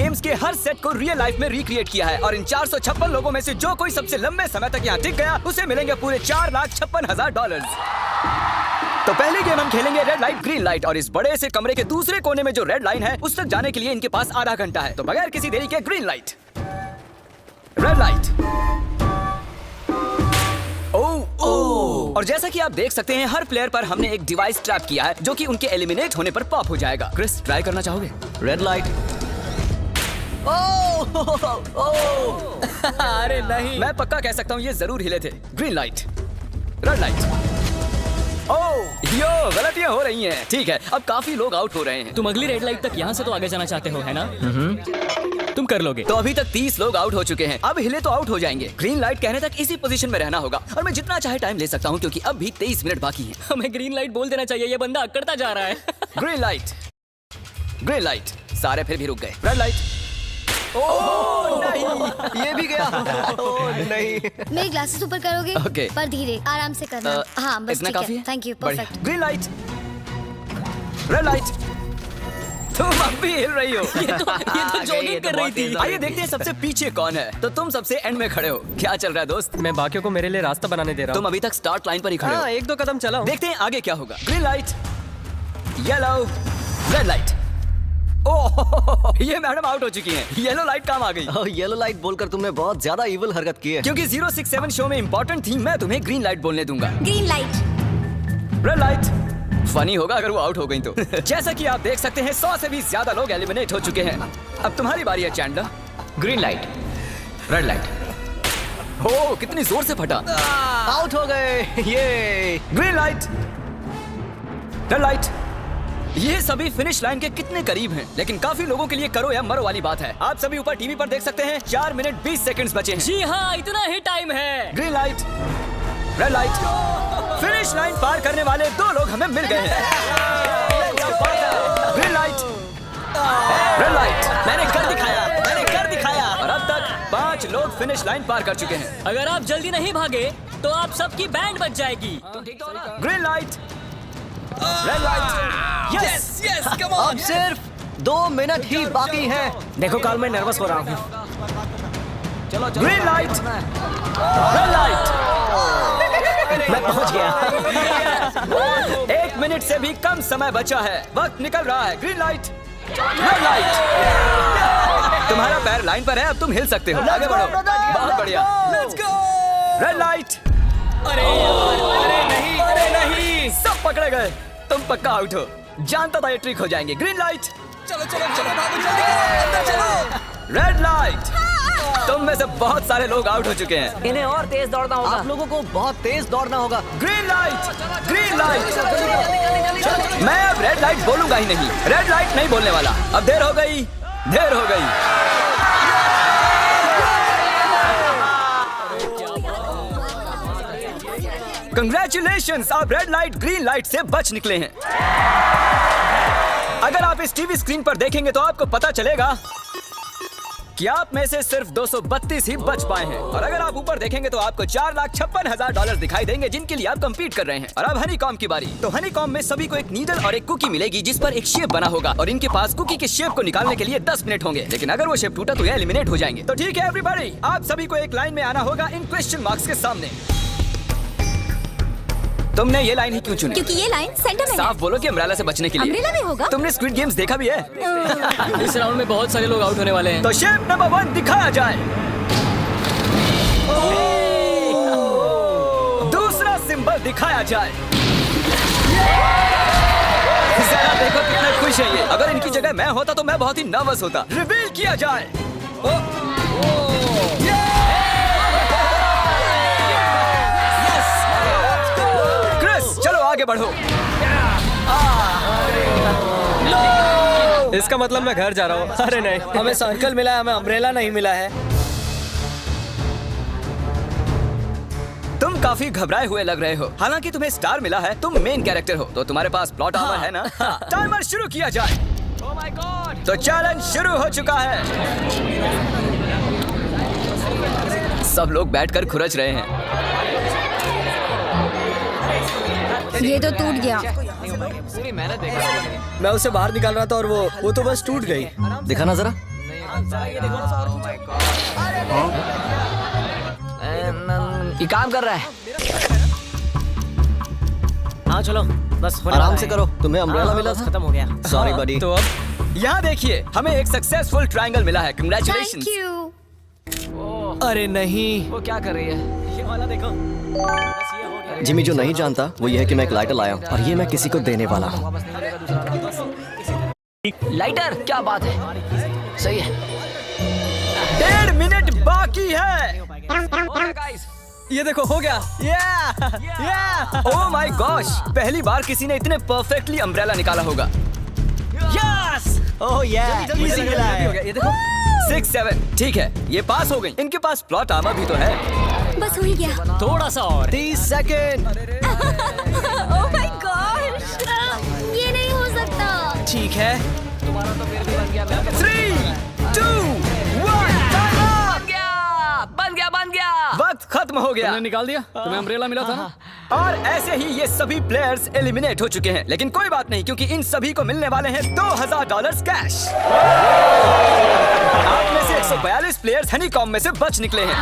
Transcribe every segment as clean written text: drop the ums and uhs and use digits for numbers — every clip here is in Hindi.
गेम्स के हर सेट को रियल लाइफ में रिक्रिएट किया है और इन 456 लोगों में से जो कोई सबसे लंबे समय तक यहाँ टिक गया उसे मिलेंगे पूरे $4,56,000। तो पहले गेम हम खेलेंगे रेड लाइट ग्रीन लाइट और इस बड़े से कमरे के दूसरे कोने में जो रेड लाइन है उस तक जाने के लिए इनके पास आधा घंटा है। तो बगैर किसी देरी के ग्रीन लाइट, रेड लाइट। और जैसा कि आप देख सकते हैं हर प्लेयर पर हमने एक डिवाइस ट्रैप किया है जो कि उनके एलिमिनेट होने पर पॉप हो जाएगा। क्रिस, ट्राई करना चाहोगे? Red light. अरे नहीं, मैं पक्का कह सकता हूँ ये जरूर हिले थे। Green light, red light. Yo, गलतियां हो रही हैं। ठीक है, अब काफी लोग आउट हो रहे हैं। तुम अगली रेड लाइट तक यहाँ से तो आगे जाना चाहते हो, है ना? तुम कर लोगे। तो अभी तक 30 लोग आउट हो चुके हैं। अब हिले तो आउट हो जाएंगे। ग्रीन लाइट कहने तक इसी पोजीशन में रहना होगा और मैं जितना चाहे टाइम ले सकता हूँ क्योंकि अब भी 23 मिनट बाकी हैं। हमें ग्रीन लाइट बोल देना चाहिए, ये बंदा अकड़ता जा रहा है। Green light, green light. सारे फिर भी रुक गए। Red light. नहीं, ये भी गया। नहीं। मेरे ग्लासेस ऊपर करोगे? ओके। पर धीरे, आराम से करना। हाँ बस इतना ठीक काफी है। Thank you, perfect. Green light, red light. तुम अब भी हिल रही हो। ये तो जॉगिंग कर रही थी। आइए देखते हैं सबसे पीछे कौन है। तो तुम सबसे एंड में खड़े हो। क्या चल रहा है दोस्त? मैं बाकियों को मेरे लिए रास्ता बनाने दे रहा हूँ। तुम अभी तक स्टार्ट लाइन पर ही खड़े हो। हाँ, 1-2 कदम चला हूँ। देखते हैं आगे क्या होगा। Green light, yellow, red light. Oh, ये मैडम आउट हो चुकी हैं। येलो लाइट काम आ गई। येलो लाइट बोलकर तुमने बहुत ज्यादा इविल हरकत की है। क्योंकि 067 शो में इंपॉर्टेंट थी, मैं तुम्हें ग्रीन लाइट बोलने दूंगा। Green light, red light. Funny होगा अगर वो आउट हो गई तो। जैसा कि आप देख सकते हैं 100 से भी ज्यादा लोग एलिमिनेट हो चुके हैं। अब तुम्हारी बारी है Chandler. Green light, red light. हो, कितनी जोर से फटा। आउट हो गए। ये ग्रीन लाइट, रेड लाइट। ये सभी फिनिश लाइन के कितने करीब हैं, लेकिन काफी लोगों के लिए करो या मरो वाली बात है। आप सभी ऊपर टीवी पर देख सकते हैं 4 मिनट 20 सेकंड्स बचे हैं। जी हाँ, इतना ही टाइम है। Green light, red light. Finish line पार करने वाले 2 लोग हमें मिल गए हैं। Green light, red light. मैंने कर दिखाया, मैंने कर दिखाया। और अब तक 5 लोग फिनिश लाइन पार कर चुके हैं। अगर आप जल्दी नहीं भागे तो आप सबकी बैंड बच जाएगी। Green light, red light. Yes yes, come on. अब सिर्फ 2 मिनट ही बाकी हैं। देखो काल, मैं नर्वस हो रहा हूँ। Green light, red light. मैं पहुंच गया। 1 मिनट से भी कम समय बचा है। वक्त निकल रहा है। Green light, red light. तुम्हारा पैर लाइन पर है, अब तुम हिल सकते हो। आगे बढ़ो। बहुत बढ़िया। Red light. अरे यार, अरे नहीं, अरे नहीं। सब पकड़े गए। तुम पक्का आउट हो। जानता था ये ट्रिक हो जाएंगे। ग्रीन लाइट, चलो चलो चलो, भागो जल्दी, अंदर चलो। Red light. तुम में से बहुत सारे लोग आउट हो चुके हैं। इन्हें और तेज दौड़ना होगा। आप लोगों को बहुत तेज दौड़ना होगा। Green light, green light. मैं अब रेड लाइट बोलूंगा ही नहीं। रेड लाइट नहीं बोलने वाला। अब देर हो गई, देर हो गई। कंग्रेचुलेशंस, आप रेड लाइट ग्रीन लाइट से बच निकले हैं। अगर आप इस टीवी स्क्रीन पर देखेंगे तो आपको पता चलेगा कि आप में से सिर्फ 232 ही बच पाए हैं। और अगर आप ऊपर देखेंगे तो आपको $4,56,000 दिखाई देंगे जिनके लिए आप कंपीट कर रहे हैं। और अब हनीकॉम की बारी। तो हनीकॉम में सभी को एक नीडल और एक कुकी मिलेगी जिस पर एक शेप बना होगा और इनके पास कुकी के शेप को निकालने के लिए 10 मिनट होंगे। लेकिन अगर वो शेप टूटा तो ये एलिमिनेट हो जाएंगे। तो ठीक है एवरीबॉडी, आप सभी को एक लाइन में आना होगा इन क्वेश्चन मार्क्स के सामने। तुमने ये लाइन ही क्यों चुनी? क्योंकि ये लाइन सेंटर में है। साफ बोलो कि अम्ब्रेला से बचने के लिए। अम्ब्रेला में होगा? तुमने स्क्विड गेम्स देखा भी है? इस राउंड में बहुत सारे लोग आउट होने वाले हैं। तो शेप नंबर 1 दिखाया जाए। दूसरा सिंबल दिखाया जाए। जरा देखो कितने खुश है ये। अगर इनकी जगह मैं होता तो मैं बहुत ही नर्वस होता। रिवील किया जाए। चलो आगे बढ़ो। इसका मतलब मैं घर जा रहा हूँ। अरे नहीं, हमें सर्कल मिला है, हमें अम्ब्रेला नहीं मिला है। तुम काफी घबराए हुए लग रहे हो। हालांकि तुम्हें स्टार मिला है, तुम मेन कैरेक्टर हो, तो तुम्हारे पास प्लॉट आर्मर है ना? टाइमर शुरू किया जाए। Oh my God. तो चैलेंज शुरू हो चुका है। सब लोग बैठकर खुरच रहे हैं। ये तो टूट गया। मैं उसे बाहर निकाल रहा था और वो तो बस टूट गई। दिखाना जरा। ये काम कर रहा है। हाँ चलो बस होने आराम वाला से है। करो, तुम्हें अम्ब्रेला मिला था। खत्म हो गया। सॉरी बडी। तो अब यहाँ देखिए, हमें एक सक्सेसफुल ट्रायंगल मिला है। Thank congratulations. यू। अरे नहीं, वो क्या कर रही है? ये वाला देखो। बस ये हो गया। जिमी जो नहीं जानता वो ये है कि मैं एक लाइटर लाया हूँ और ये मैं किसी को देने वाला हूँ। वापस नहीं मिलेगा दूसरा। लाइटर, क्या बात है, सही है। 1.5 मिनट बाकी है। ये देखो हो गया। या ओह माय गॉश, पहली बार किसी ने इतने परफेक्टली अम्ब्रेला निकाला होगा। यस। ओह या इजी मिला है। ये देखो 6, 7 ठीक है, ये पास हो गई। इनके पास प्लॉट आर्मर भी तो है। बस हो ही गया। थोड़ा सा और 30 सेकेंड। ओह माय गॉड, ये नहीं हो सकता। ठीक है। 3, 2, 1 बन गया। वक्त खत्म हो गया। तुमने निकाल दिया। तुम्हें अम्ब्रेला मिला था ना? और ऐसे ही ये सभी प्लेयर्स एलिमिनेट हो चुके हैं, लेकिन कोई बात नहीं क्योंकि इन सभी को मिलने वाले हैं $2000 कैश। आप में से 142 प्लेयर्स हनीकॉम्ब में से बच निकले हैं।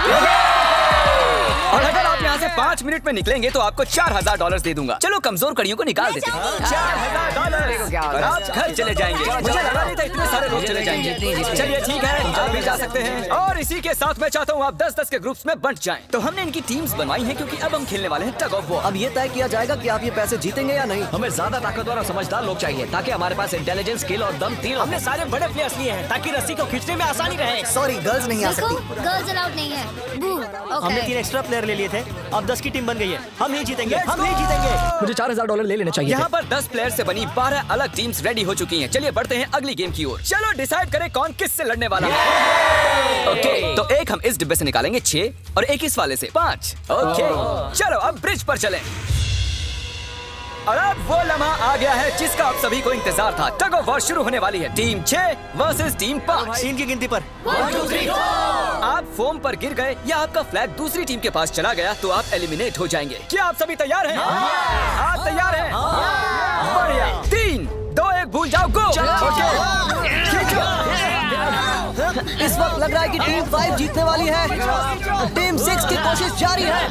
और अगर आप यहाँ से 5 मिनट में निकलेंगे तो आपको $4000 दे दूंगा। चलो कमजोर कड़ियों को निकाल देते हैं। $4000 और आप घर चले जाएंगे। मुझे लगा नहीं था इतने सारे लोग चले जाएंगे। चलिए ठीक है, आप भी जा सकते हैं। और इसी के साथ मैं चाहता हूँ आप 10-10 के ग्रुप्स में बंट जाएं। तो हमने इनकी टीम्स बनवाई हैं क्योंकि अब हम खेलने वाले हैं टग ऑफ वॉर। अब ये तय किया जाएगा कि आप ये पैसे जीतेंगे या नहीं। हमें ज्यादा ताकतवर और समझदार लोग चाहिए ताकि हमारे पास इंटेलिजेंस, स्किल और दम तीनों। हमने सारे बड़े प्लेयर्स लिए हैं ताकि रस्सी को खींचने में आसानी रहे। सॉरी, गर्ल्स नहीं आ देखो, सकती। गर्ल्स अलाउड नहीं है। बू। हमने 3 ओके। एक्स्ट्रा प्लेयर ले लिए थे। अब 10 की टीम बन गई है। हम नहीं जीतेंगे, हम नहीं जीतेंगे। मुझे $4000 ले लेने चाहिए। यहाँ पर 10 प्लेयर से बनी 12 अलग टीम्स रेडी हो चुकी हैं। चलिए बढ़ते हैं अगली गेम की ओर। चलो डिसाइड करें कौन किससे लड़ने वाला है। ओके, तो एक हम इस डिब्बे से निकालेंगे 6 और एक इस वाले से 5। ओके, चलो अब ब्रिज पर चलें। और अब वो लम्हा आ गया है जिसका आप सभी को इंतजार था। टग ऑफ वॉर शुरू होने वाली है। Team 6 versus team 5। 3 की गिनती पर। 1 2 3 आप फोम पर गिर गए या आपका फ्लैग दूसरी टीम के पास चला गया तो आप एलिमिनेट हो जाएंगे। क्या आप सभी तैयार हैं? आप तैयार हैं? बढ़िया। 3, 2, 1 भूल जाओ, गो। इस वक्त लग रहा है कि टीम 5 जीतने वाली है। टीम 6 की कोशिश जारी है।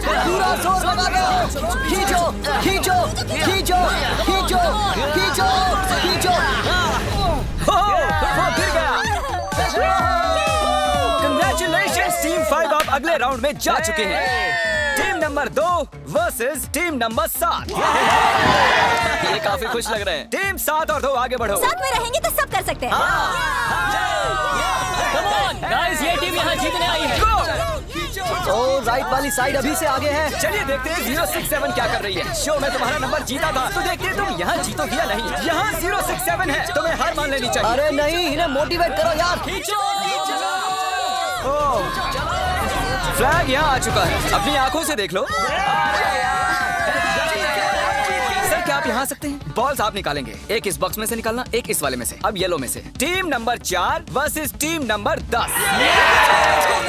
पूरा जोर लगा दो। खींचो, खींचो, खींचो, खींचो, खींचो, खींचो। वो गिर गया। Congratulations, टीम 5 आप अगले राउंड में जा चुके हैं। Team number 2 versus team number 7। ये काफी खुश लग रहे हैं। टीम 7 और 2 आगे बढ़ो। साथ में रहेंगे तो सब कर सकते हैं। कम ऑन गाइस, ये टीम यहाँ जीतने आई है। ओ, राइट वाली साइड अभी से आगे है। चलिए देखते हैं 067 क्या कर रही है। शो में तुम्हारा नंबर जीता था तो देखते हैं तुम यहाँ जीतोगी या नहीं। यहाँ 067 है, तुम्हें हार मान लेनी चाहिए। अरे नहीं, इन्हें मोटिवेट करो यार। फ्लैग यहाँ आ चुका है, अपनी आंखों से देख लो। सर क्या आप यहाँ आ सकते हैं? बॉल्स आप निकालेंगे, एक इस बॉक्स में से निकालना, एक इस वाले में से। अब येलो में से। Team number 4 versus team number 10।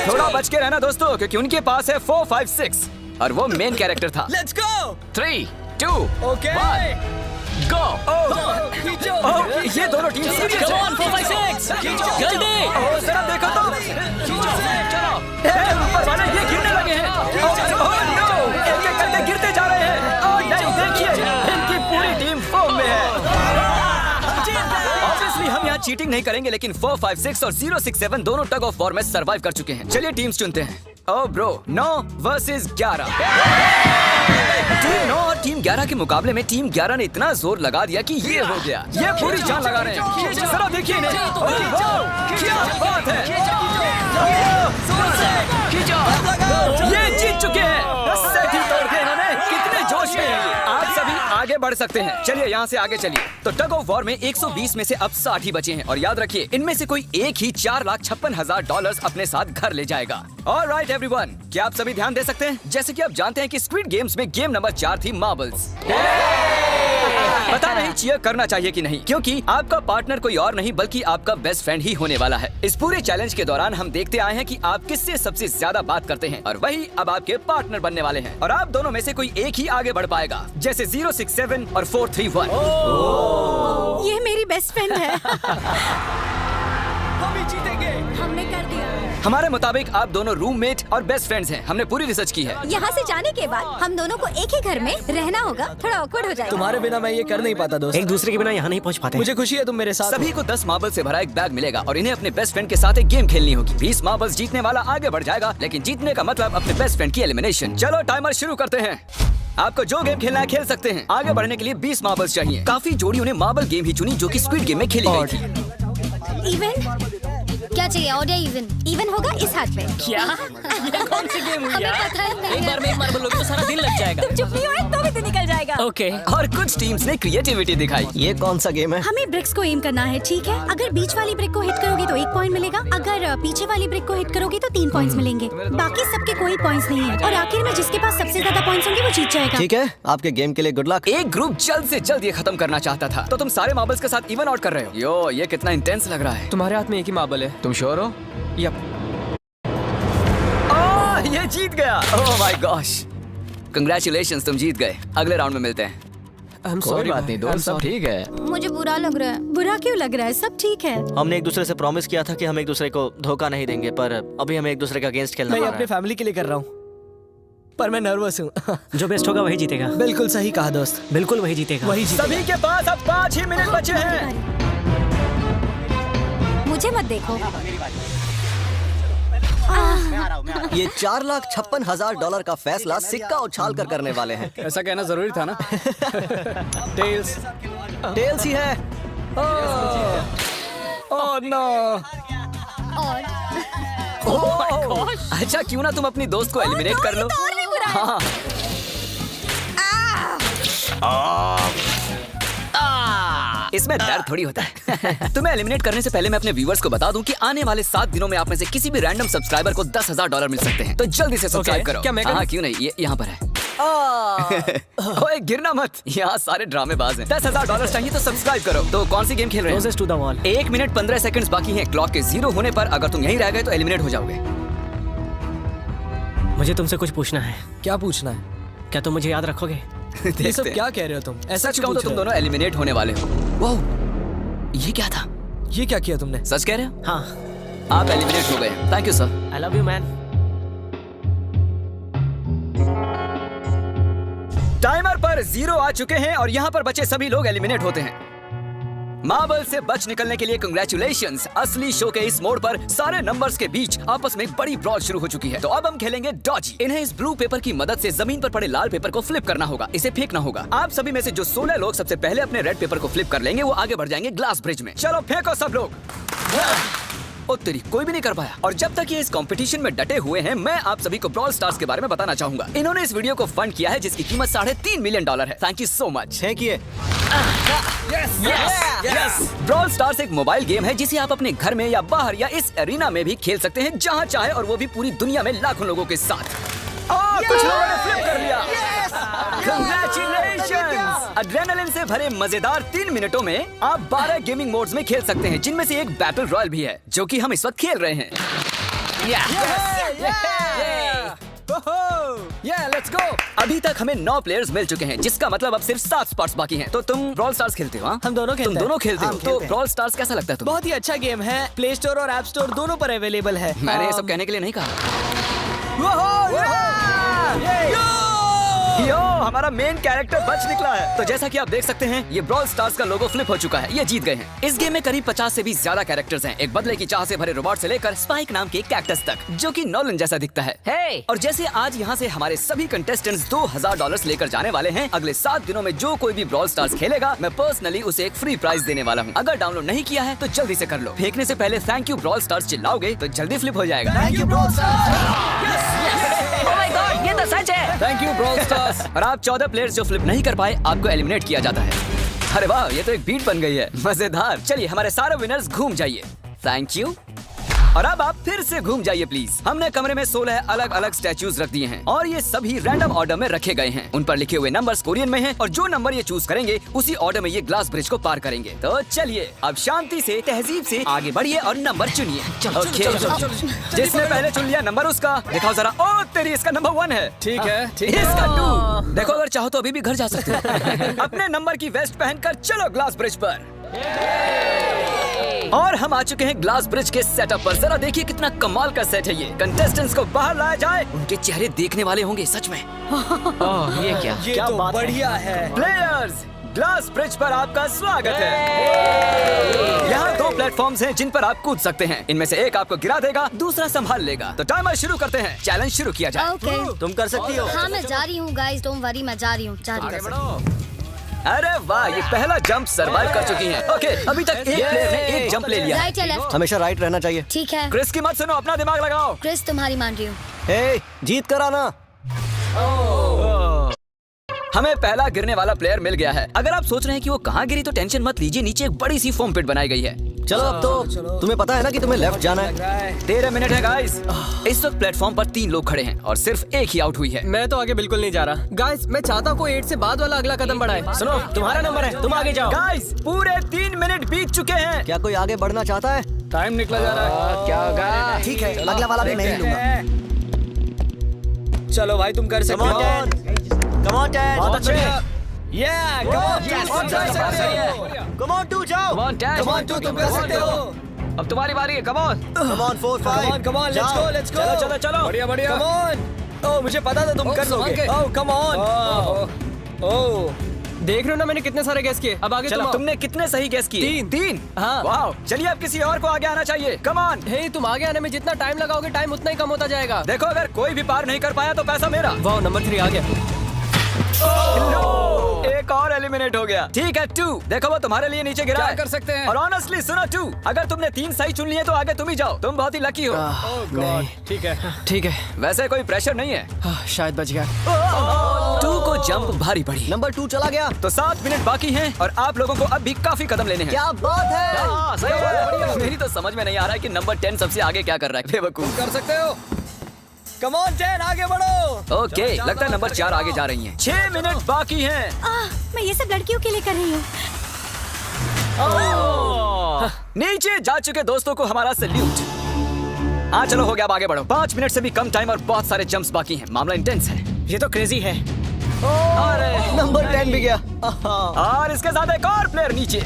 थोड़ा बच के रहना दोस्तों, क्योंकि उनके पास है 4, 5, 6 और वो मेन कैरेक्टर था। Let's go. 3, 2, ओके 1 गो। ये दोनों टीम सीरियस कम है। ऑन 4 5 6 जल्दी। जरा देखो तो। ऊपर वाले ये गिरने लगे हैं। एक-एक करके गिरते जा रहे हैं। और नहीं, देखिए इनकी पूरी टीम फॉर्म में है। ऑब्वियसली हम यहाँ चीटिंग नहीं करेंगे, लेकिन 4, 5, 6 और 067 दोनों टग ऑफ वॉर में सरवाइव कर चुके हैं। चलिए टीम्स चुनते हैं। ओ ब्रो, 9 वर्सेस 11। टीम 9 और टीम 11 के मुकाबले में टीम 11 ने इतना जोर लगा दिया कि ये हो गया। ये पूरी जान लगा रहे हैं। जरा देखिए इन्हें। क्या बात है। ये जीत चुके हैं। सेट ही तोड़ के इन्होंने। कितने जोश में हैं ये। आप सभी आगे बढ़ सकते हैं। चलिए यहाँ से आगे चलिए। तो टग ऑफ वॉर में 120 में से अब 60 ही बचे हैं और याद रखिए इनमें से कोई एक ही $4,56,000 अपने साथ घर ले जाएगा। ऑलराइट एवरीवन, क्या आप सभी ध्यान दे सकते हैं? जैसे कि आप जानते हैं कि स्क्विड गेम्स में गेम नंबर 4 थी मार्बल्स। पता नहीं चीयर करना चाहिए कि नहीं, क्योंकि आपका पार्टनर कोई और नहीं बल्कि आपका बेस्ट फ्रेंड ही होने वाला है। इस पूरे चैलेंज के दौरान हम देखते आए हैं कि आप किससे सबसे ज्यादा बात करते हैं और वही अब आपके पार्टनर बनने वाले हैं। और आप दोनों में से कोई एक ही आगे बढ़ पाएगा, जैसे 067 और 431। ये मेरी बेस्ट फ्रेंड है। हम ही जीतेंगे। हमने कर दिया। हमारे मुताबिक आप दोनों रूममेट और बेस्ट फ्रेंड्स हैं। हमने पूरी रिसर्च की है। यहाँ से जाने के बाद हम दोनों को एक ही घर में रहना होगा। थोड़ा awkward हो जाएगा। तुम्हारे बिना मैं ये कर नहीं पाता दोस्त। एक दूसरे के बिना यहाँ नहीं पहुँच पाते। मुझे खुशी है तुम मेरे साथ सभी को 10 मार्बल से भरा एक बैग मिलेगा और इन्हें अपने बेस्ट फ्रेंड के साथ एक गेम खेलनी होगी। 20 मार्बल्स जीतने वाला आगे बढ़ जाएगा, लेकिन जीतने का मतलब अपने बेस्ट फ्रेंड की एलिमिनेशन। चलो टाइमर शुरू करते हैं। आपको जो गेम खेलना है खेल सकते हैं। आगे बढ़ने के लिए 20 मार्बल्स चाहिए। काफी जोड़ियों ने मार्बल गेम ही चुनी जो कि स्क्विड गेम में खेली गई थी। इवन क्या चाहिए? ऑड या इवन? इवन होगा इस हाथ पे। क्या ये कौन सी गेम हुई हमें यार? पता ही नहीं एक है। बार में एक मार्बल लोगे तो सारा दिन लग जाएगा। तुम चुप नहीं हो तो भी तो निकल जाएगा। ओके और कुछ टीम्स ने क्रिएटिविटी दिखाई। ये कौन सा गेम है? हमें ब्रिक्स को एम करना है, ठीक है? अगर बीच वाली ब्रिक को हिट करोगे तो 1 पॉइंट मिलेगा। अगर पीछे वाली ब्रिक को हिट करोगे तो 3 पॉइंट्स मिलेंगे। बाकी सबके कोई पॉइंट्स नहीं है और आखिर में जिसके पास सबसे ज्यादा पॉइंट्स होंगे वो जीत जाएगा। ठीक है, आपके गेम के लिए गुड लक। एक ग्रुप जल्द से जल्द ये खत्म करना चाहता था, तो तुम सारे मार्बल्स के साथ इवन आउट कर रहे हो। यो, ये कितना इंटेंस लग रहा है। तुम्हारे हाथ में एक ही मार्बल है। तुम श्योर हो? यप। ये जीत गया। ओह माय गॉश, कंग्रेचुलेशंस, तुम जीत गए। अगले राउंड में मिलते हैं। कोई बात नहीं दोस्त, सब ठीक है। मुझे बुरा लग रहा है। बुरा क्यों लग रहा है? सब ठीक है। हमने एक दूसरे से प्रॉमिस किया था कि हम एक दूसरे को धोखा नहीं देंगे, पर अभी हमें एक दूसरे का अगेंस्ट खेलना मैं पड़ ये रहा अपने फैमिली के लिए कर रहा हूँ, पर मैं नर्वस हूँ। है। जो बेस्ट होगा वही जीतेगा। बिल्कुल सही कहा दोस्त, बिल्कुल वही जीतेगा। वही जीतेगा। सभी के पास अब 5 ही मिनट बचे हैं। मुझे मत देखो। ये $4,56,000 का फैसला सिक्का उछाल कर करने वाले हैं। ऐसा कहना जरूरी था ना। टेल्स। टेल्स ही है। Oh no. और अच्छा, क्यों ना तुम अपनी दोस्त को एलिमिनेट कर लो। और भी बुरा है। हाँ। इसमें दर्द थोड़ी होता है। तुम्हें एलिमिनेट करने से पहले मैं अपने व्यूअर्स को बता दूं कि आने वाले 7 दिनों में आप में से किसी भी रैंडम सब्सक्राइबर को $10,000 मिल सकते हैं। तो जल्दी से सब्सक्राइब करो। क्या मैं करूं? हाँ, क्यों नहीं, ये यहाँ पर है। ओए गिरना मत, यहाँ सारे ड्रामेबाज हैं। $10,000 चाहिए तो सब्सक्राइब करो। तो कौन सी गेम खेल रहे हैं? Closest to the wall। 1 minute 15 seconds बाकी हैं। क्लॉक के 0 होने पर अगर तुम यहीं रह गए तो एलिमिनेट हो जाओगे। मुझे तुमसे कुछ पूछना है। क्या पूछना है? क्या तुम मुझे याद रखोगे? ये सब क्या कह रहे हो तुम? ऐसा सच कहूं तो तुम दोनों एलिमिनेट होने वाले हो। वाह, ये क्या था? ये क्या किया तुमने? सच कह रहे हो? हाँ। आप एलिमिनेट हो गए। Thank you sir. I love you man. Timer पर 0 आ चुके हैं और यहाँ पर बचे सभी लोग एलिमिनेट होते हैं। मार्बल से बच निकलने के लिए कंग्रेचुलेशंस। असली शो के इस मोड़ पर सारे नंबर्स के बीच आपस में एक बड़ी ब्रॉल शुरू हो चुकी है। तो अब हम खेलेंगे डॉजी। इन्हें इस ब्लू पेपर की मदद से जमीन पर पड़े लाल पेपर को फ्लिप करना होगा। इसे फेंकना होगा। आप सभी में से जो 16 लोग सबसे पहले अपने रेड पेपर को फ्लिप कर लेंगे वो आगे बढ़ जाएंगे ग्लास ब्रिज में। चलो फेंको सब लोग। ओ तेरी, कोई भी नहीं कर पाया। और जब तक ये इस कंपटीशन में डटे हुए हैं, मैं आप सभी को ब्रॉल स्टार्स के बारे में बताना चाहूंगा। इन्होंने इस वीडियो को फंड किया है जिसकी कीमत $3.5 मिलियन है। Thank you so much. फेंकिए। ब्रॉल स्टार्स एक मोबाइल गेम है जिसे आप अपने घर में या बाहर या इस एरिना में भी खेल सकते हैं जहां चाहे, और वो भी पूरी दुनिया में लाखों लोगों के साथ। कुछ लोगों ने फ्लिप कर लिया। Congratulations! एड्रेनलिन से भरे मजेदार 3 मिनटों में आप 12 गेमिंग मोड्स में खेल सकते हैं, जिनमें से एक बैटल रॉयल भी है जो कि हम इस वक्त खेल रहे हैं। Let's go. अभी तक हमें 9 प्लेयर्स मिल चुके हैं, जिसका मतलब अब सिर्फ 7 स्पॉट्स बाकी हैं। तो तुम ब्रॉल स्टार्स खेलते हो? हाँ? हम दोनों खेलते तुम हैं। दोनों खेलते हो? हम तो खेलते हैं। ब्रॉल स्टार्स कैसा लगता है तुम्हें? बहुत ही अच्छा गेम है। प्ले स्टोर और ऐप स्टोर दोनों पर अवेलेबल है। मैंने ये सब कहने के लिए नहीं कहा। यो, हमारा मेन कैरेक्टर बच निकला है। तो जैसा कि आप देख सकते हैं, ये ब्रॉल स्टार्स का लोगो फ्लिप हो चुका है। ये जीत गए हैं। इस गेम में करीब 50 से भी ज्यादा कैरेक्टर्स हैं। एक बदले की चाह से भरे रोबोट से लेकर स्पाइक नाम के कैक्टस तक, जो कि नॉलन जैसा दिखता है। हे और जैसे आज यहाँ से हमारे सभी कंटेस्टेंट्स $2,000 लेकर जाने वाले हैं, अगले 7 दिनों में जो कोई भी ब्रॉल स्टार्स खेलेगा, मैं पर्सनली उसे एक फ्री प्राइज देने वाला हूँ। अगर डाउनलोड नहीं किया है तो जल्दी से कर लो। फेंकने से पहले थैंक यू ब्रॉल स्टार्स चिल्लाओगे तो जल्दी फ्लिप हो जाएगा। Thank you bro. Oh my God, ये तो सच है। Thank you brawl stars. और आप 14 प्लेयर्स जो फ्लिप नहीं कर पाए, आपको एलिमिनेट किया जाता है। अरे वाह, ये तो एक बीट बन गई है। मजेदार। चलिए हमारे सारे विनर्स घूम जाइए। Thank you. और अब आप फिर से घूम जाइए प्लीज। हमने कमरे में 16 अलग अलग स्टैच्यूज रख दिए हैं और ये सभी रैंडम ऑर्डर में रखे गए हैं। उन पर लिखे हुए नंबर्स कोरियन में हैं और जो नंबर ये चूज करेंगे उसी ऑर्डर में ये ग्लास ब्रिज को पार करेंगे। तो चलिए अब शांति से, तहजीब से आगे बढ़िए और नंबर चुनिए। ओके, जिसने पहले चुन लिया नंबर उसका दिखाओ जरा। ओ तेरी, इसका नंबर 1 है। ठीक है, ठीक है। इसका 2। देखो, अगर चाहो तो अभी भी घर जा सकते हो। अपने नंबर की वेस्ट पहनकर चलो ग्लास ब्रिज पर। और हम आ चुके हैं ग्लास ब्रिज के सेटअप पर। जरा देखिए कितना कमाल का सेट है ये। कंटेस्टेंट्स को बाहर लाया जाए, उनके चेहरे देखने वाले होंगे सच में। ये क्या? ये तो बढ़िया है। प्लेयर्स, ग्लास ब्रिज पर आपका स्वागत है। यहाँ 2 प्लेटफॉर्म्स हैं जिन पर आप कूद सकते हैं। इनमें से एक आपको गिरा देगा, दूसरा संभाल लेगा। तो टाइमर शुरू करते हैं। चैलेंज शुरू किया जाए। ओके तुम कर सकती हो। हाँ मैं जा रही हूँ गाइस, डोंट वरी, मैं जा रही हूँ। अरे वाह, ये पहला जंप सरवाइव कर चुकी हैं। ओके, अभी तक एक प्लेयर ने एक जंप ले लिया है। राइट या लेफ्ट? हमेशा राइट रहना चाहिए। ठीक है क्रिस की मत सुनो, अपना दिमाग लगाओ। क्रिस, तुम्हारी मान रही हूँ। हे, जीत कर आना। हमें पहला गिरने वाला प्लेयर मिल गया है। अगर आप सोच रहे हैं कि वो कहाँ गिरी तो टेंशन मत लीजिए, नीचे एक बड़ी सी फोम पिट बनाई गई है। चलो अब तो तुम्हें पता है ना कि तुम्हें लेफ्ट जाना है। 13 मिनट है गाइस। इस वक्त प्लेटफॉर्म पर 3 लोग खड़े हैं और सिर्फ एक ही आउट हुई है। मैं तो आगे बिल्कुल नहीं जा रहा। गाइस, मैं चाहता हूँ कोई 8 से बाद वाला अगला कदम बढ़ाए। सुनो, तुम्हारा नंबर है, तुम आगे जाओ। गाइस, पूरे 3 मिनट बीत चुके हैं। क्या कोई आगे बढ़ना चाहता है? टाइम निकला जा रहा है। क्या होगा? ठीक है, अगला वाला भी मैं ही लूंगा। चलो भाई, तुम कर सकते हो। Come on, Dad. बहुत अच्छे। Come on, 2 जाओ। तुम कर सकते हो। अब तुम्हारी बारी है। Come on. Come on, 4, 5. Come on, let's go, let's go. चलो, चलो। बढ़िया, बढ़िया। Come on. ओह, मुझे पता था तुम कर लोगे। ओह, come on. ओह, देख रहे हो ना मैंने कितने सारे गैस किए। अब आगे चलो, तुम। तुमने कितने सही गेस किए? 3। हाँ। वाह, चलिए अब किसी और को आगे आना चाहिए। Come on. हे, तुम आगे आने में जितना टाइम लगाओगे, टाइम उतना ही कम होता जाएगा। देखो, अगर कोई भी पार नहीं कर पाया तो पैसा मेरा। वाह, नंबर 3 आ गया। एक और एलिमिनेट हो गया। ठीक है 2, देखो वो तुम्हारे लिए नीचे गिरा है। कर सकते हैं? और ऑनेस्टली सुनो 2, अगर तुमने 3 सही चुन लिए तो आगे तुम ही जाओ। तुम बहुत ही लकी हो। नहीं, ठीक है। वैसे कोई प्रेशर नहीं है। शायद बच गया। 2 को जंप भारी पड़ी। नंबर 2 चला गया। तो 7 मिनट बाकी हैं और आप लोगों को अब भी काफी कदम लेने हैं। क्या बात है। हाँ, सही बात है। मेरी तो समझ में नहीं आ रहा है कि नंबर 10 सबसे आगे क्या कर रहा है। बेवकूफ। कर सकते हो। Come on, 10, आगे बढ़ो। ओके, लगता है नंबर 4 आगे जा रही हैं। 6 मिनट बाकी हैं। मैं ये सब लड़कियों के लिए कर रही हूँ। नीचे जा चुके दोस्तों को हमारा सैल्यूट। हाँ चलो, हो गया, अब आगे बढ़ो। 5 मिनट से भी कम टाइम और बहुत सारे जंप्स बाकी हैं। मामला इंटेंस है। ये तो क्रेजी है। नंबर 10 भी गया। और इसके साथ एक और प्लेयर नीचे।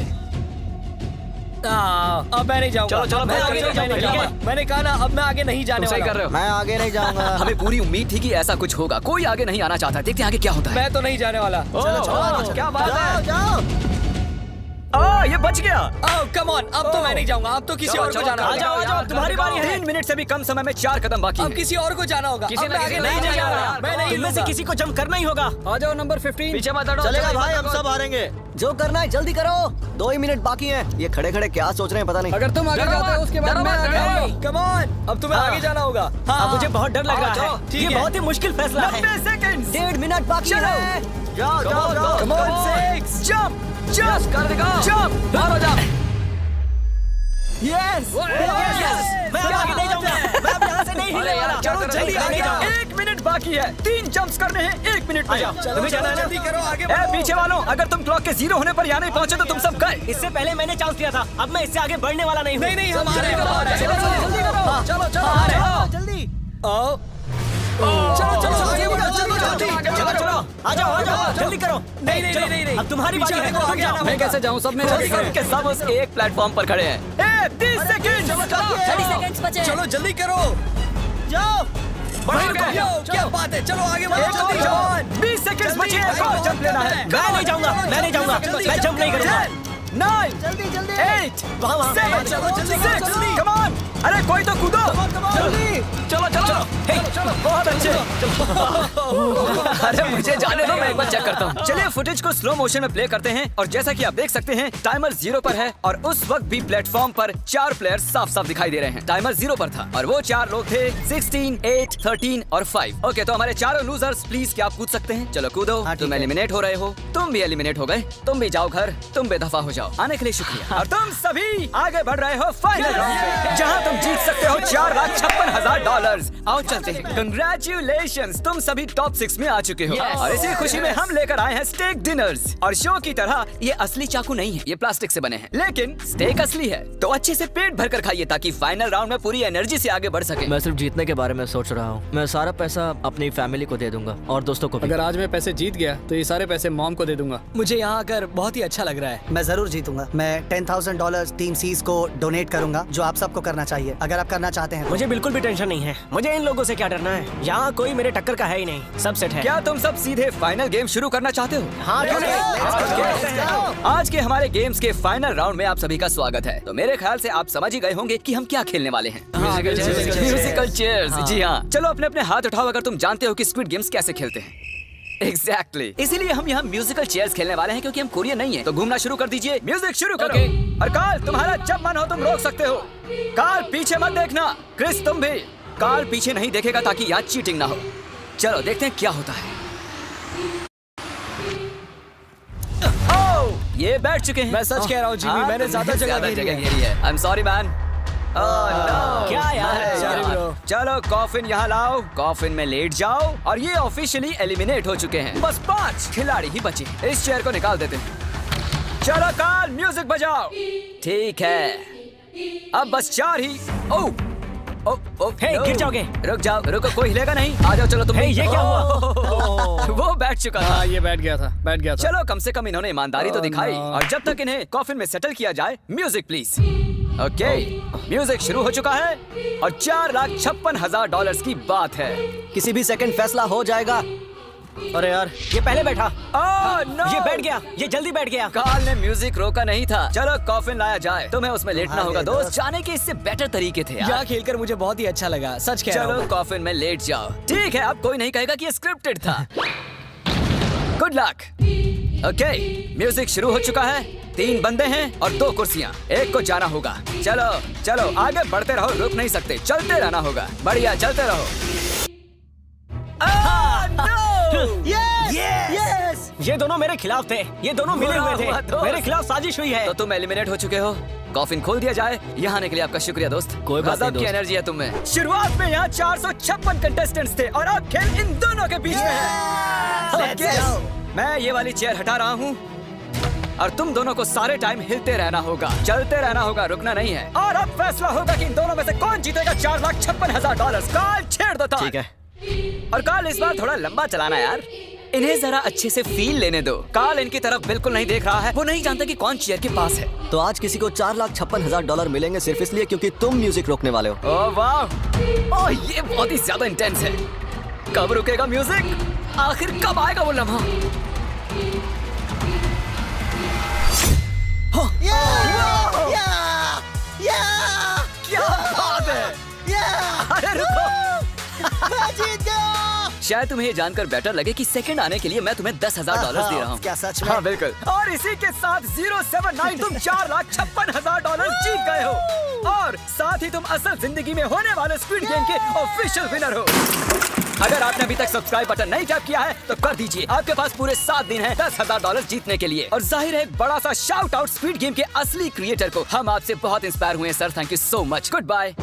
अब मैं नहीं जाऊंगा। चलो, मैं आगे नहीं जाऊंगा। ठीक है, मैंने कहा ना, अब मैं आगे नहीं जाने तुम सही वाला। कर रहे हो। मैं आगे नहीं जाऊंगा। हमें पूरी उम्मीद थी कि ऐसा कुछ होगा। कोई आगे नहीं आना चाहता। देखते हैं आगे क्या होता है। मैं तो नहीं जाने वाला। चलो, क्या बात है। जाओ। ये बच गया। ओह, कम ऑन, अब तो मैं नहीं जाऊंगा। अब तो किसी और को जाना आ होगा। जाओ, तुम्हारी बारी है। 3 मिनट से भी कम समय में 4 कदम बाकी अब हैं। किसी और को जाना होगा। किसी अब ना मैं किसी आगे को नहीं जाना जाने वाला। होगा। मैं नहीं तुम में से लूंगा। किसी को जंप करना ही होगा। आ जाओ नंबर 15। पीछे मत हटो। चलेगा भाई, हम सब हारेंगे। जो करना है जल्दी करो। 2 ही मिनट बाकी हैं। ये खड़े खड़े क्या सोच रहे हैं पता नहीं। अगर तुम आगे जाते हो उसके बाद मैं आगे आऊंगा। कम ऑन, अब तुम्हें आगे जाना होगा। हाँ, मुझे बहुत डर लग रहा है। ये बहुत ही मुश्किल फैसला है। 90 सेकंड। 1.5 मिनट बाकी है। जाओ जाओ जाओ। कम ऑन, 6 जंप जंप कर देगा। जंप मारो जंप। यस, मैं आगे नहीं जाऊंगा। मैं अब यहाँ से नहीं हिलने वाला। चलो जल्दी आगे जाओ। 1 मिनट बाकी है। 3 जंप्स करने हैं 1 मिनट में। तुम्हें जाना है, जल्दी करो, आगे ए, बढ़ो। पीछे वालों, अगर तुम क्लॉक के 0 होने पर यहाँ नहीं पहुंचे तो तुम सब गए। इससे पहले मैंने चांस लिया था। अब मैं इससे आगे बढ़ने वाला नहीं हूँ। नहीं, हम आ रहे हैं। जल्दी करो। चलो जल्दी। चलो आगे बढ़ो। चलो आ जाओ जल्दी करो। नहीं, अब तुम्हारी बारी है। आगे जाना। मैं कैसे जाऊँ? सब में सब के सब उस एक प्लेटफॉर्म पर खड़े हैं। 30 सेकंड। 30 सेकंड्स बचे। चलो जल्दी करो। जाओ। क्या बात है। चलो आगे बढ़ो। जल्दी जाओ। 20 सेकंड बचे हैं। एक और जंप लेना है। मैं नहीं जाऊंगा। मैं जंप नहीं करूंगा। 9 जल्दी जल्दी। 8 वहाँ 7 चलो, जल्दी करो, 6 जल्दी। Come on. अरे कोई तो कूदो। जल्दी। चलो बहुत अच्छे। अरे मुझे जाने दो, मैं एक बार चेक करता हूँ। चलिए फुटेज को स्लो मोशन में प्ले करते हैं और जैसा कि आप देख सकते हैं टाइमर 0 पर है और उस वक्त भी प्लेटफॉर्म पर 4 प्लेयर साफ साफ दिखाई दे रहे हैं। टाइमर 0 पर था और वो 4 लोग थे 16, 8, 13 और 5। ओके, तो हमारे चारों लूजर्स प्लीज क्या आप कूद सकते हैं? चलो कूदो। तुम एलिमिनेट हो रहे हो, तुम भी एलिमिनेट हो गए। तुम भी जाओ घर, तुम बेदफा हो जाओ। आने के लिए शुक्रिया। और तुम सभी आगे बढ़ रहे हो फाइनल राउंड में, जहाँ तुम तुम जीत सकते हो $4,56,000। आओ चलते हैं। कंग्रेचुलेशंस, तुम सभी टॉप 6 में आ चुके हो। और इसी खुशी में हम लेकर आए हैं स्टेक डिनर्स। और शो की तरह ये असली चाकू नहीं है, ये प्लास्टिक से बने हैं, लेकिन स्टेक असली है। तो अच्छे से पेट भर कर खाइए ताकि फाइनल राउंड में पूरी एनर्जी से आगे बढ़ सके। मैं सिर्फ जीतने के बारे में सोच रहा हूँ। मैं सारा पैसा अपनी फैमिली को दे दूंगा और दोस्तों को भी। अगर आज मैं पैसे जीत गया तो ये सारे पैसे मॉम को दे दूंगा। मुझे यहाँ आकर बहुत ही अच्छा लग रहा है। मैं जरूर जीतूंगा। मैं $10,000 टीम सीज को डोनेट करूंगा, जो आप सबको करना चाहिए अगर आप करना चाहते हैं। मुझे बिल्कुल भी टेंशन नहीं है। मुझे इन लोगों से क्या डरना है। यहाँ कोई मेरे टक्कर का है ही नहीं, सब सेट है। क्या तुम सब सीधे फाइनल गेम शुरू करना चाहते हो? हाँ, क्यों नहीं? आज के हमारे गेम्स के फाइनल राउंड में आप सभी का स्वागत है। तो मेरे ख्याल से आप समझ ही गए होंगे कि हम क्या खेलने वाले हैं। Musical chairs. जी हाँ, चलो अपने अपने हाथ उठाओ अगर तुम जानते हो कि स्क्विड गेम्स कैसे खेलते हैं। एग्जैक्टली इसीलिए हम यहाँ म्यूजिकल चेयर्स खेलने वाले हैं, क्योंकि हम कोरियन नहीं है। तो घूमना शुरू कर दीजिए, म्यूजिक शुरू करो। और कार्ल, तुम्हारा जब मन हो तुम रोक सकते हो। कार्ल पीछे मत देखना। क्रिस तुम भी। कार्ल पीछे नहीं देखेगा ताकि यहाँ चीटिंग ना हो। चलो देखते हैं क्या होता है। ये बैठ चुके हैं। मैं सच कह रहा हूँ जिमी, मैंने ज्यादा जगह घेरी है। I am sorry man. क्या यार? चलो कॉफिन यहाँ लाओ, कॉफिन में लेट जाओ। और ये ऑफिशियली एलिमिनेट हो चुके हैं। बस 5 खिलाड़ी ही बचे। इस चेयर को निकाल देते हैं। चलो कार्ल म्यूजिक बजाओ। ठीक है, अब बस 4 ही। ओह गिर जाओगे। रुक जाओ, रुको, कोई हिलेगा नहीं। आ जाओ, चलो तुम। ये क्या हुआ? वो बैठ चुका था। हाँ, ये बैठ गया था। चलो कम से कम इन्होंने ईमानदारी तो दिखाई। और जब तक इन्हें कॉफिन में सेटल किया जाए, म्यूजिक प्लीज। ओके, म्यूजिक शुरू हो चुका है और $4,56,000 की बात है। किसी भी सेकंड फैसला हो जाएगा। अरे यार, ये पहले बैठा। no! ये बैठ गया, ये जल्दी बैठ गया। कार्ल ने म्यूजिक रोका नहीं था। चलो कॉफिन लाया जाए। तुम्हें उसमें लेटना होगा दोस्त। जाने के इससे बेटर तरीके थे यार। यहाँ खेलकर मुझे बहुत ही अच्छा लगा, सच कह रहा हूँ। चलो कॉफिन में लेट जाओ। ठीक है, अब कोई नहीं कहेगा कि ये स्क्रिप्टेड था। Good luck. ओके, म्यूजिक शुरू हो चुका है। 3 बंदे हैं और 2 कुर्सियां। एक को जाना होगा। चलो चलो आगे बढ़ते रहो, रुक नहीं सकते, चलते रहना होगा। बढ़िया, चलते रहो। यस! ये दोनों मेरे खिलाफ थे। ये दोनों मिले हुए थे। मेरे खिलाफ साजिश हुई है। तो तुम एलिमिनेट हो चुके हो। कॉफिन खोल दिया जाए। यहाँ आने के लिए आपका शुक्रिया दोस्त। कोई बात नहीं गजब की दोस्त। एनर्जी है तुम में। शुरुआत में यहाँ 456 कंटेस्टेंट्स थे और अब खेल इन दोनों के बीच में है। Okay, मैं ये वाली चेयर हटा रहा हूँ और तुम दोनों को सारे टाइम हिलते रहना होगा, चलते रहना होगा, रुकना नहीं है। और अब फैसला होगा कि इन दोनों में से कौन जीतेगा $4,56,000। कार्ल छेड़ दो ताल। ठीक है। और कार्ल इस बार थोड़ा लंबा चलाना यार। इन्हें जरा अच्छे से फील लेने दो। कार्ल इनकी तरफ बिल्कुल नहीं देख रहा है। वो नहीं जानता कि कौन चेयर के पास है। तो आज किसी को $4,56,000 मिलेंगे सिर्फ इसलिए क्योंकि तुम म्यूजिक रोकने वाले हो। ओह वाह, ओह ये बहुत ही ज्यादा इंटेंस है। कब रुकेगा म्यूजिक? आखिर कब आएगा वो लम्हा? क्या बात है? अरे रुको। शायद तुम्हें ये जानकर बेटर लगे कि सेकंड आने के लिए मैं तुम्हें $10,000 दे रहा हूँ। क्या सच में? हाँ बिल्कुल। और इसी के साथ 079 तुम $4,56,000 जीत गए हो। और साथ ही तुम असल जिंदगी में होने वाले स्क्विड गेम के ऑफिशियल विनर हो। अगर आपने अभी तक सब्सक्राइब बटन नहीं टैप किया है तो कर दीजिए। आपके पास पूरे 7 दिन हैं $10,000 जीतने के लिए। और जाहिर है एक बड़ा सा शाउट आउट स्क्विड गेम के असली क्रिएटर को। हम आपसे बहुत इंस्पायर हुए हैं sir, thank you so much. Good bye.